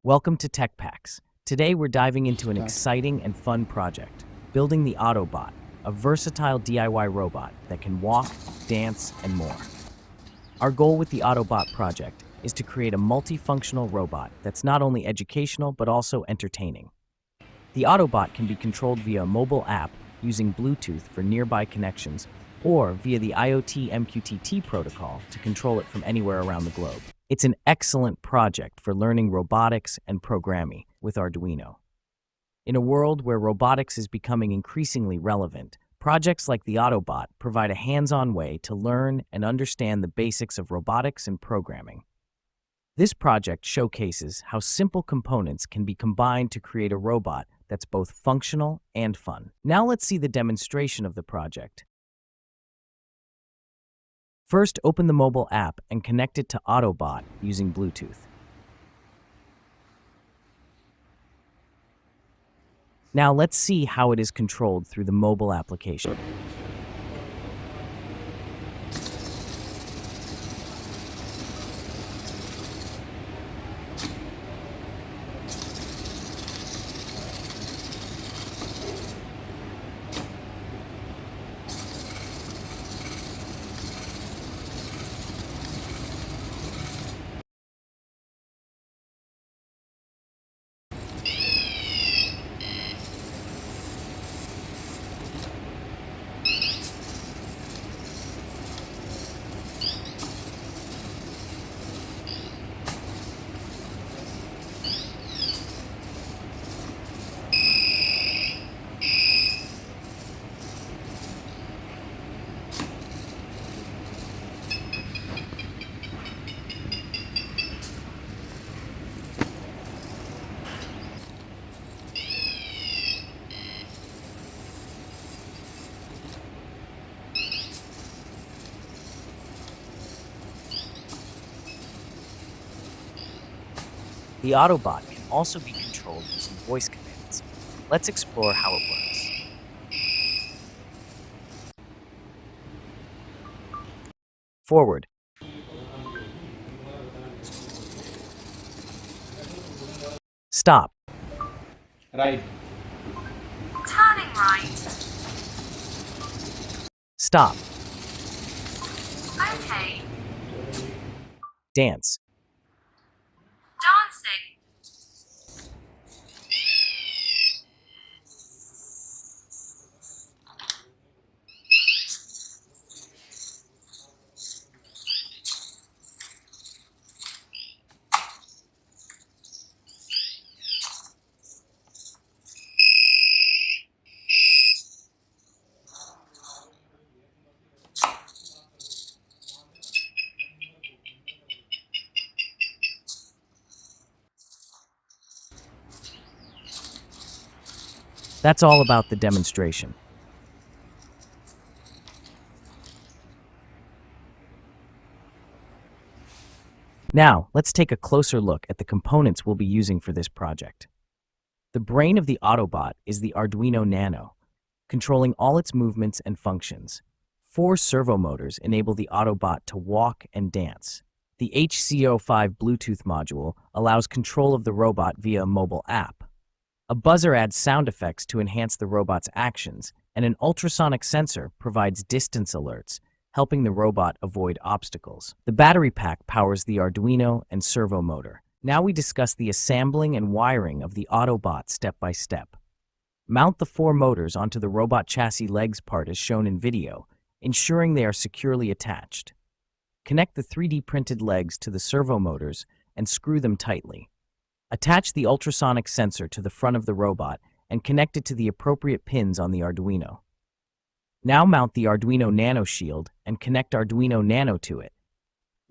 Welcome to Tech Packs. Today we're diving into an exciting and fun project, building the Autobot, a versatile DIY robot that can walk, dance, and more. Our goal with the Autobot project is to create a multifunctional robot that's not only educational but also entertaining. The Autobot can be controlled via a mobile app using Bluetooth for nearby connections or via the IoT MQTT protocol to control it from anywhere around the globe. It's an excellent project for learning robotics and programming with Arduino. In a world where robotics is becoming increasingly relevant, projects like the Autobot provide a hands-on way to learn and understand the basics of robotics and programming. This project showcases how simple components can be combined to create a robot that's both functional and fun. Now let's see the demonstration of the project. First, open the mobile app and connect it to Autobot using Bluetooth. Now let's see how it is controlled through the mobile application. The Autobot can also be controlled using voice commands. Let's explore how it works. Forward. Stop. Right. Turning right. Stop. Okay. Dance. Dancing. That's all about the demonstration. Now, let's take a closer look at the components we'll be using for this project. The brain of the Autobot is the Arduino Nano, controlling all its movements and functions. 4 servo motors enable the Autobot to walk and dance. The HC05 Bluetooth module allows control of the robot via a mobile app. A buzzer adds sound effects to enhance the robot's actions, and an ultrasonic sensor provides distance alerts, helping the robot avoid obstacles. The battery pack powers the Arduino and servo motor. Now we discuss the assembling and wiring of the Autobot step by step. Mount the 4 motors onto the robot chassis legs part as shown in video, ensuring they are securely attached. Connect the 3D printed legs to the servo motors and screw them tightly. Attach the ultrasonic sensor to the front of the robot and connect it to the appropriate pins on the Arduino. Now mount the Arduino Nano shield and connect Arduino Nano to it.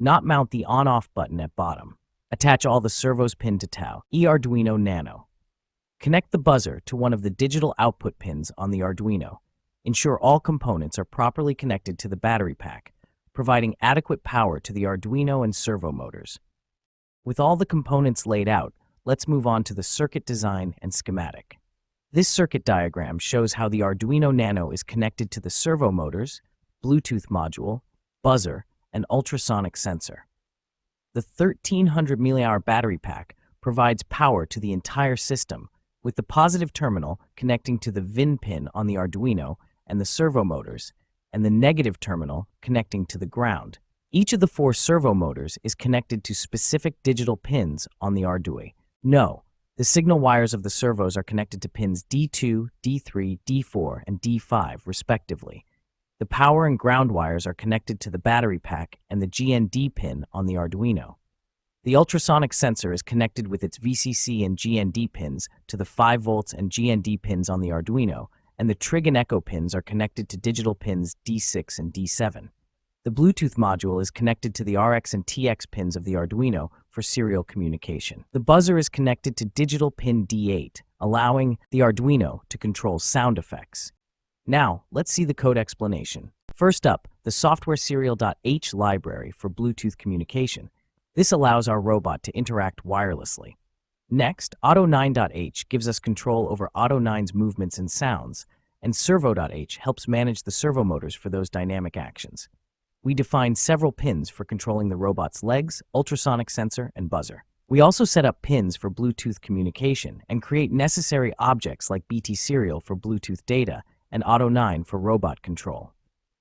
Not mount the on-off button at bottom. Attach all the servos pinned to Tau, Arduino Nano. Connect the buzzer to one of the digital output pins on the Arduino. Ensure all components are properly connected to the battery pack, providing adequate power to the Arduino and servo motors. With all the components laid out, let's move on to the circuit design and schematic. This circuit diagram shows how the Arduino Nano is connected to the servo motors, Bluetooth module, buzzer, and ultrasonic sensor. The 1300 mAh battery pack provides power to the entire system, with the positive terminal connecting to the VIN pin on the Arduino and the servo motors, and the negative terminal connecting to the ground. Each of the 4 servo motors is connected to specific digital pins on the Arduino. The signal wires of the servos are connected to pins D2, D3, D4, and D5, respectively. The power and ground wires are connected to the battery pack and the GND pin on the Arduino. The ultrasonic sensor is connected with its VCC and GND pins to the 5 volts and GND pins on the Arduino, and the trig and echo pins are connected to digital pins D6 and D7. The Bluetooth module is connected to the RX and TX pins of the Arduino for serial communication. The buzzer is connected to digital pin D8, allowing the Arduino to control sound effects. Now, let's see the code explanation. First up, the software serial.h library for Bluetooth communication. This allows our robot to interact wirelessly. Next, auto9.h gives us control over auto9's movements and sounds, and servo.h helps manage the servo motors for those dynamic actions. We define several pins for controlling the robot's legs, ultrasonic sensor, and buzzer. We also set up pins for Bluetooth communication and create necessary objects like BT serial for Bluetooth data and auto9 for robot control.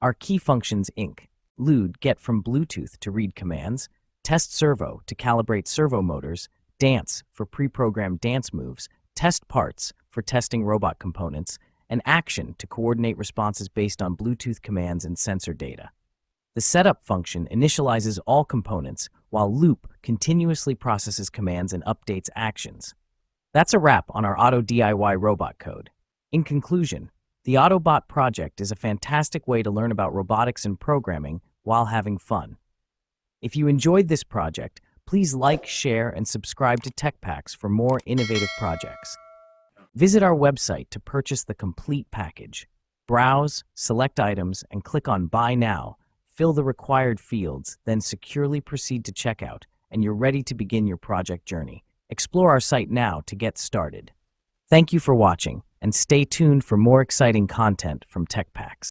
Our key functions include get from Bluetooth to read commands, test servo to calibrate servo motors, dance for pre-programmed dance moves, test parts for testing robot components, and action to coordinate responses based on Bluetooth commands and sensor data. The setup function initializes all components, while loop continuously processes commands and updates actions. That's a wrap on our Auto DIY robot code. In conclusion, the Autobot project is a fantastic way to learn about robotics and programming while having fun. If you enjoyed this project, please like, share, and subscribe to TechPacks for more innovative projects. Visit our website to purchase the complete package. Browse, select items, and click on Buy Now. Fill the required fields, then securely proceed to checkout, and you're ready to begin your project journey. Explore our site now to get started. Thank you for watching, and stay tuned for more exciting content from TechPacks.